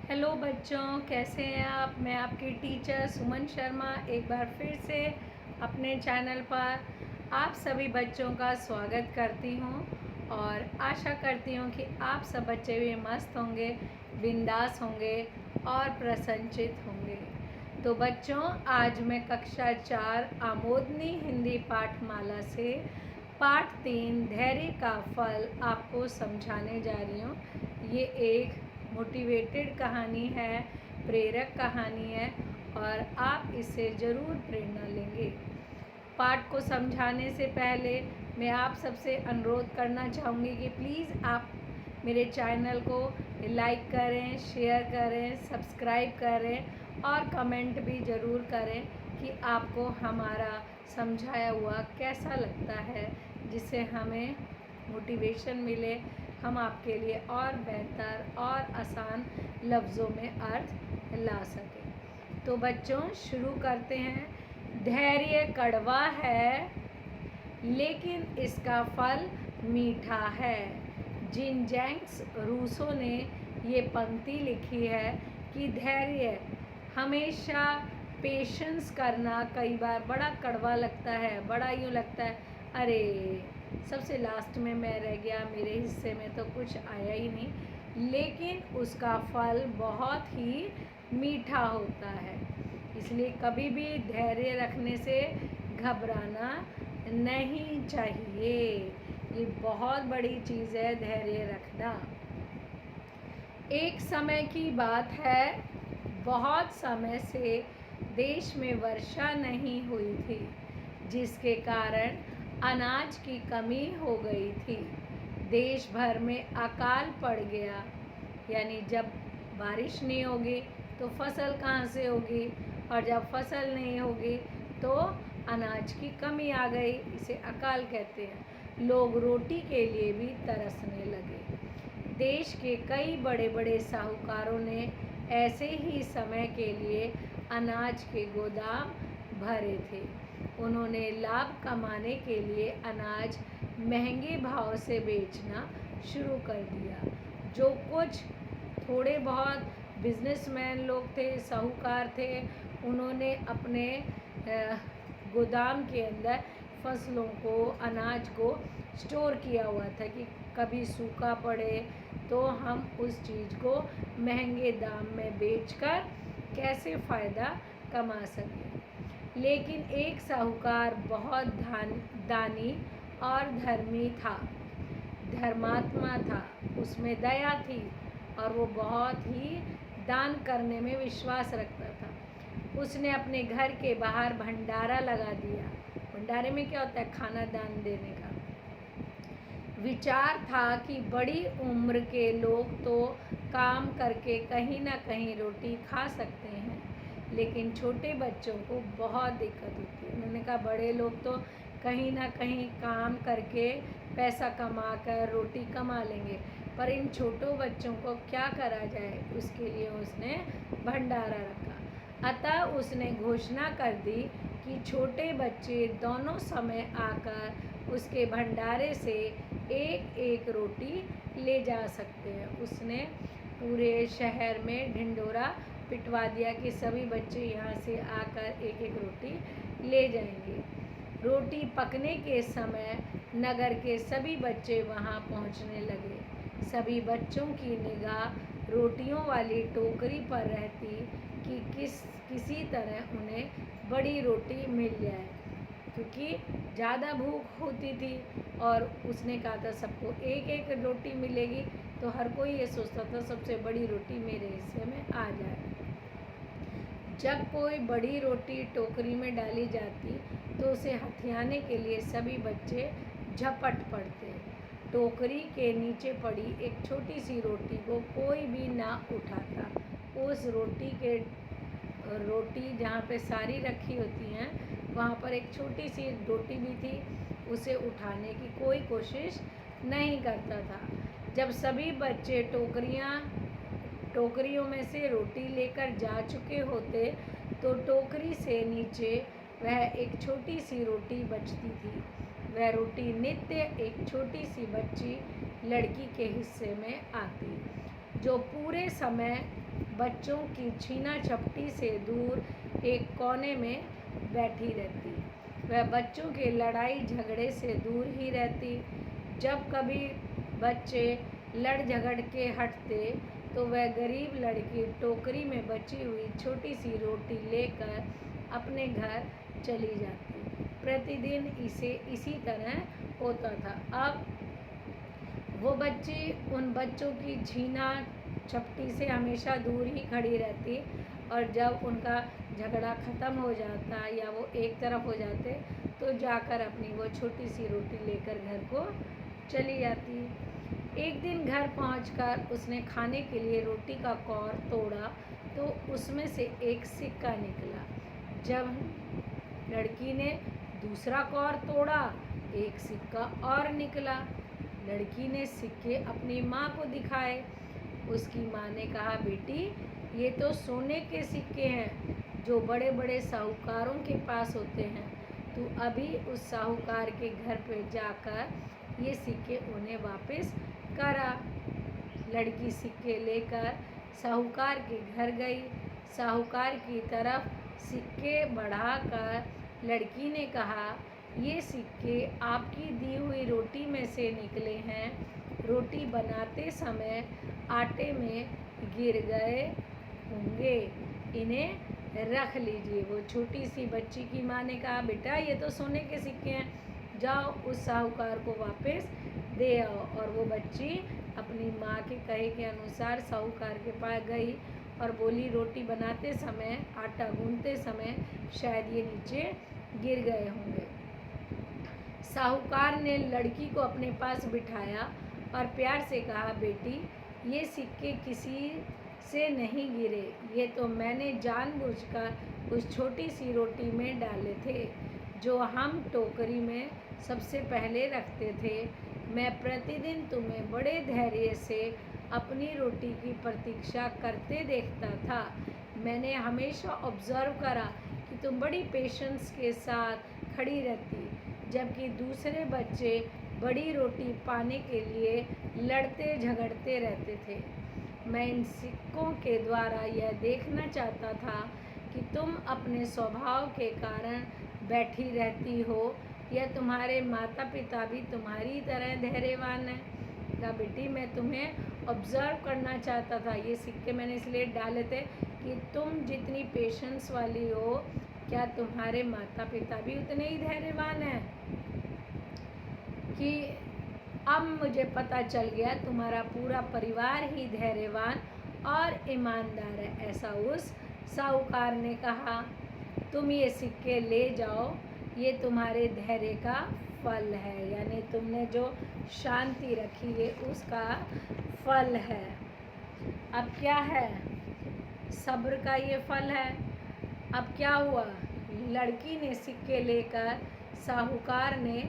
Hello बच्चों, कैसे हैं आप। मैं आपकी टीचर सुमन शर्मा एक बार फिर से अपने चैनल पर आप सभी बच्चों का स्वागत करती हूं और आशा करती हूं कि आप सब बच्चे भी मस्त होंगे, बिंदास होंगे और प्रसन्नचित होंगे। तो बच्चों, आज मैं कक्षा 4 आमोदनी हिंदी पाठमाला से पाठ 3 धैर्य का फल आपको समझाने जा रही हूँ। ये एक मोटिवेटेड कहानी है, प्रेरक कहानी है और आप इससे ज़रूर प्रेरणा लेंगे। पाठ को समझाने से पहले मैं आप सबसे अनुरोध करना चाहूँगी कि प्लीज़ आप मेरे चैनल को लाइक करें, शेयर करें, सब्सक्राइब करें और कमेंट भी ज़रूर करें कि आपको हमारा समझाया हुआ कैसा लगता है, जिससे हमें मोटिवेशन मिले, हम आपके लिए और बेहतर और आसान लफ्ज़ों में अर्थ ला सकें। तो बच्चों, शुरू करते हैं। धैर्य कड़वा है लेकिन इसका फल मीठा है। जीन जैक्स रूसो ने ये पंक्ति लिखी है कि धैर्य हमेशा पेशेंस करना कई बार बड़ा कड़वा लगता है, बड़ा यूँ लगता है अरे सबसे लास्ट में मैं रह गया, मेरे हिस्से में तो कुछ आया ही नहीं, लेकिन उसका फल बहुत ही मीठा होता है। इसलिए कभी भी धैर्य रखने से घबराना नहीं चाहिए। ये बहुत बड़ी चीज़ है धैर्य रखना। एक समय की बात है, बहुत समय से देश में वर्षा नहीं हुई थी, जिसके कारण अनाज की कमी हो गई थी। देश भर में अकाल पड़ गया, यानी जब बारिश नहीं होगी तो फसल कहाँ से होगी, और जब फसल नहीं होगी तो अनाज की कमी आ गई। इसे अकाल कहते हैं। लोग रोटी के लिए भी तरसने लगे। देश के कई बड़े बड़े साहूकारों ने ऐसे ही समय के लिए अनाज के गोदाम भरे थे। उन्होंने लाभ कमाने के लिए अनाज महंगे भाव से बेचना शुरू कर दिया। जो कुछ थोड़े बहुत बिजनेसमैन लोग थे, साहूकार थे, उन्होंने अपने गोदाम के अंदर फसलों को, अनाज को स्टोर किया हुआ था कि कभी सूखा पड़े तो हम उस चीज़ को महंगे दाम में बेचकर कैसे फ़ायदा कमा सकें। लेकिन एक साहूकार बहुत दानी और धर्मी था, धर्मात्मा था, उसमें दया थी और वो बहुत ही दान करने में विश्वास रखता था। उसने अपने घर के बाहर भंडारा लगा दिया। भंडारे में क्या होता है? खाना दान देने का। विचार था कि बड़ी उम्र के लोग तो काम करके कहीं ना कहीं रोटी खा सकते हैं, लेकिन छोटे बच्चों को बहुत दिक्कत होती है। उन्होंने कहा बड़े लोग तो कहीं ना कहीं काम करके पैसा कमा कर रोटी कमा लेंगे, पर इन छोटों बच्चों को क्या करा जाए, उसके लिए उसने भंडारा रखा। अतः उसने घोषणा कर दी कि छोटे बच्चे दोनों समय आकर उसके भंडारे से एक एक रोटी ले जा सकते हैं। उसने पूरे शहर में ढिंढोरा पिटवा दिया कि सभी बच्चे यहाँ से आकर एक एक रोटी ले जाएंगे। रोटी पकने के समय नगर के सभी बच्चे वहाँ पहुँचने लगे। सभी बच्चों की निगाह रोटियों वाली टोकरी पर रहती कि किसी तरह उन्हें बड़ी रोटी मिल जाए, क्योंकि ज़्यादा भूख होती थी और उसने कहा था सबको एक एक रोटी मिलेगी, तो हर कोई ये सोचता था सबसे बड़ी रोटी मेरे हिस्से में आ जाए। जब कोई बड़ी रोटी टोकरी में डाली जाती तो उसे हथियाने के लिए सभी बच्चे झपट पड़ते। टोकरी के नीचे पड़ी एक छोटी सी रोटी को कोई भी ना उठाता। उस रोटी जहाँ पे सारी रखी होती हैं, वहाँ पर एक छोटी सी रोटी भी थी, उसे उठाने की कोई कोशिश नहीं करता था। जब सभी बच्चे टोकरियों में से रोटी लेकर जा चुके होते तो टोकरी से नीचे वह एक छोटी सी रोटी बचती थी। वह रोटी नित्य एक छोटी सी बच्ची लड़की के हिस्से में आती, जो पूरे समय बच्चों की छीना झपटी से दूर एक कोने में बैठी रहती। वह बच्चों के लड़ाई झगड़े से दूर ही रहती। जब कभी बच्चे लड़ झगड़ के हटते तो वह गरीब लड़की टोकरी में बची हुई छोटी सी रोटी लेकर अपने घर चली जाती। प्रतिदिन इसी तरह होता था। अब वो बच्ची उन बच्चों की झीना झपटी से हमेशा दूर ही खड़ी रहती, और जब उनका झगड़ा ख़त्म हो जाता या वो एक तरफ हो जाते तो जाकर अपनी वो छोटी सी रोटी लेकर घर को चली जाती। एक दिन घर पहुंचकर उसने खाने के लिए रोटी का कौर तोड़ा तो उसमें से एक सिक्का निकला। जब लड़की ने दूसरा कौर तोड़ा, एक सिक्का और निकला। लड़की ने सिक्के अपनी माँ को दिखाए। उसकी माँ ने कहा, बेटी, ये तो सोने के सिक्के हैं जो बड़े बड़े साहूकारों के पास होते हैं। तू अभी उस साहूकार के घर पे जाकर ये सिक्के उन्हें वापस करा। लड़की सिक्के लेकर साहूकार के घर गई। साहूकार की तरफ सिक्के बढ़ाकर लड़की ने कहा, ये सिक्के आपकी दी हुई रोटी में से निकले हैं। रोटी बनाते समय आटे में गिर गए होंगे, इन्हें रख लीजिए। वो छोटी सी बच्ची की माँ ने कहा, बेटा, ये तो सोने के सिक्के हैं, जाओ उस साहूकार को वापस दे आओ। और वो बच्ची अपनी माँ के कहे के अनुसार साहूकार के पास गई और बोली, रोटी बनाते समय, आटा गूंथते समय शायद ये नीचे गिर गए होंगे। साहूकार ने लड़की को अपने पास बिठाया और प्यार से कहा, बेटी, ये सिक्के किसी से नहीं गिरे, ये तो मैंने जानबूझकर उस छोटी सी रोटी में डाले थे जो हम टोकरी में सबसे पहले रखते थे। मैं प्रतिदिन तुम्हें बड़े धैर्य से अपनी रोटी की प्रतीक्षा करते देखता था। मैंने हमेशा ऑब्जर्व करा कि तुम बड़ी पेशेंस के साथ खड़ी रहती, जबकि दूसरे बच्चे बड़ी रोटी पाने के लिए लड़ते झगड़ते रहते थे। मैं इन सिक्कों के द्वारा यह देखना चाहता था कि तुम अपने स्वभाव के कारण बैठी रहती हो या तुम्हारे माता पिता भी तुम्हारी तरह धैर्यवान हैं। कहा, बेटी, मैं तुम्हें ऑब्जर्व करना चाहता था। ये सिक्के मैंने इसलिए डाले थे कि तुम जितनी पेशेंस वाली हो, क्या तुम्हारे माता पिता भी उतने ही धैर्यवान हैं? कि अब मुझे पता चल गया तुम्हारा पूरा परिवार ही धैर्यवान और ईमानदार है। ऐसा उस साहूकार ने कहा। तुम ये सिक्के ले जाओ, ये तुम्हारे धैर्य का फल है, यानी तुमने जो शांति रखी है उसका फल है। अब क्या है? सब्र का ये फल है। अब क्या हुआ? लड़की ने सिक्के लेकर साहूकार ने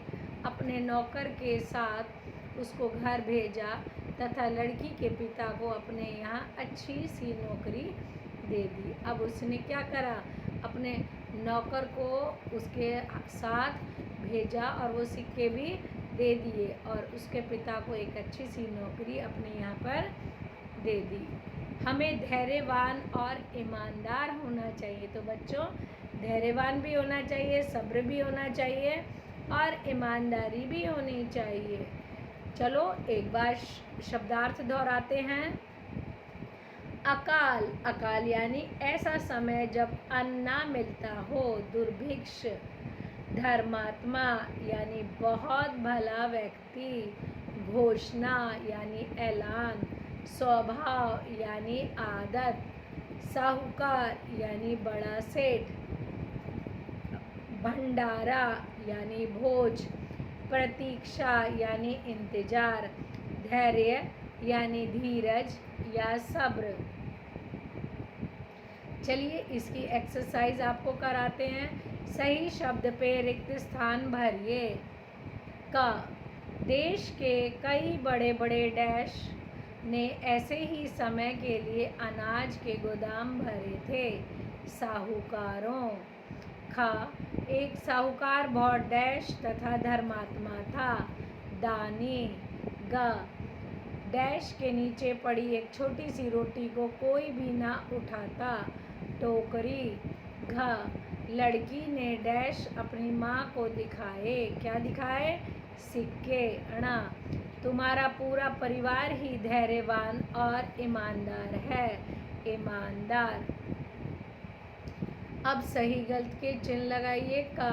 अपने नौकर के साथ उसको घर भेजा तथा लड़की के पिता को अपने यहाँ अच्छी सी नौकरी दे दी। अब उसने क्या करा? अपने नौकर को उसके साथ भेजा और वो सिक्के भी दे दिए और उसके पिता को एक अच्छी सी नौकरी अपने यहाँ पर दे दी। हमें धैर्यवान और ईमानदार होना चाहिए। तो बच्चों, धैर्यवान भी होना चाहिए, सब्र भी होना चाहिए और ईमानदारी भी होनी चाहिए। चलो एक बार शब्दार्थ दोहराते हैं। अकाल, अकाल यानी ऐसा समय जब अन्न ना मिलता हो, दुर्भिक्ष। धर्मात्मा यानी बहुत भला व्यक्ति, घोषणा यानी ऐलान, स्वभाव यानी आदत, साहूकार यानी बड़ा सेठ, भंडारा यानी भोज, प्रतीक्षा यानी इंतजार, धैर्य यानी धीरज या सब्र। चलिए इसकी एक्सरसाइज आपको कराते हैं। सही शब्द पे रिक्त स्थान भरिए। का, देश के कई बड़े बड़े डैश ने ऐसे ही समय के लिए अनाज के गोदाम भरे थे, साहूकारों। खा, एक साहूकार बहुत डैश तथा धर्मात्मा था, दानी। ग, डैश के नीचे पड़ी एक छोटी सी रोटी को कोई भी ना उठाता। टोकरी। घ लड़की ने डैश अपनी माँ को दिखाए। क्या दिखाए? सिक्के। अणा तुम्हारा पूरा परिवार ही धैर्यवान और ईमानदार है। ईमानदार। अब सही गलत के चिन्ह लगाइए। का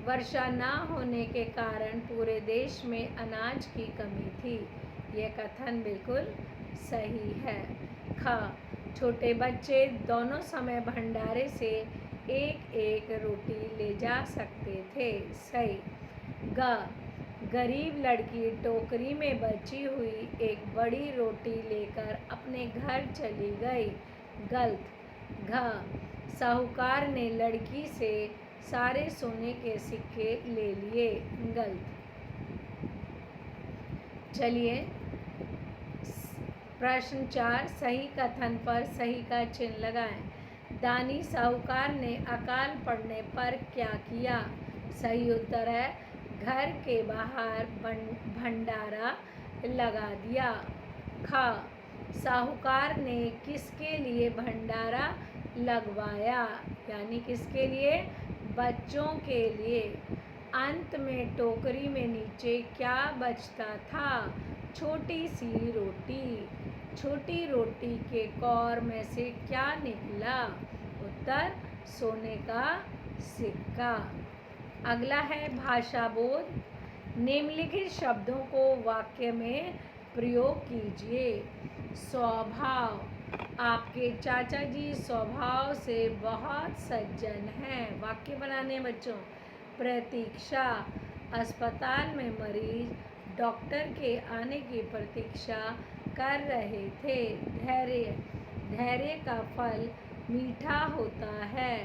वर्षा ना होने के कारण पूरे देश में अनाज की कमी थी। यह कथन बिल्कुल सही है। ख छोटे बच्चे दोनों समय भंडारे से एक एक रोटी ले जा सकते थे। सही। ग गरीब लड़की टोकरी में बची हुई एक बड़ी रोटी लेकर अपने घर चली गई। गलत। घ साहूकार ने लड़की से सारे सोने के सिक्के ले लिए। गलत। चलिए प्रश्न 4 सही कथन पर सही का चिन्ह लगाएं। दानी साहूकार ने अकाल पड़ने पर क्या किया? सही उत्तर है घर के बाहर भंडारा लगा दिया। ख साहूकार ने किसके लिए भंडारा लगवाया? यानी किसके लिए? बच्चों के लिए। अंत में टोकरी में नीचे क्या बचता था? छोटी सी रोटी। छोटी रोटी के कौर में से क्या निकला? उत्तर सोने का सिक्का। अगला है भाषा बोध। निम्नलिखित शब्दों को वाक्य में प्रयोग कीजिए। स्वभाव। आपके चाचा जी स्वभाव से बहुत सज्जन हैं। वाक्य बनाने बच्चों। प्रतीक्षा। अस्पताल में मरीज डॉक्टर के आने की प्रतीक्षा कर रहे थे। धैर्य। धैर्य का फल मीठा होता है।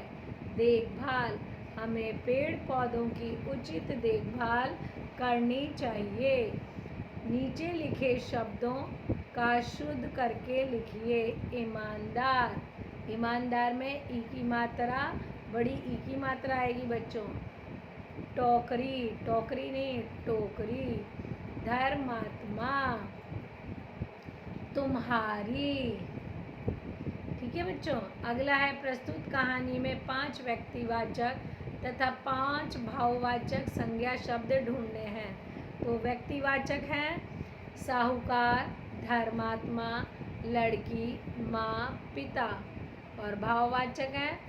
देखभाल। हमें पेड़ पौधों की उचित देखभाल करनी चाहिए। नीचे लिखे शब्दों का शुद्ध करके लिखिए। ईमानदार। ईमानदार में ई की मात्रा बड़ी ई की मात्रा आएगी बच्चों। टोकरी। टोकरी नहीं टोकरी। धर्मात्मा। तुम्हारी। ठीक है बच्चों। अगला है प्रस्तुत कहानी में 5 व्यक्तिवाचक तथा 5 भाववाचक संज्ञा शब्द ढूंढने हैं। तो व्यक्तिवाचक हैं साहूकार, धर्मात्मा, लड़की, माँ, पिता। और भाववाचक हैं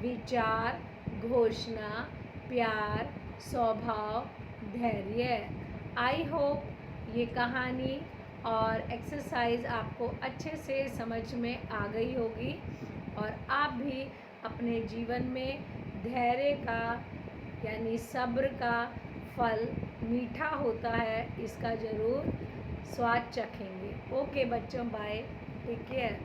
विचार, घोषणा, प्यार, स्वभाव, धैर्य। आई होप ये कहानी और एक्सरसाइज आपको अच्छे से समझ में आ गई होगी और आप भी अपने जीवन में धैर्य का यानी सब्र का फल मीठा होता है इसका ज़रूर स्वाद चखेंगे। ओके बच्चों, बाय, टेक केयर।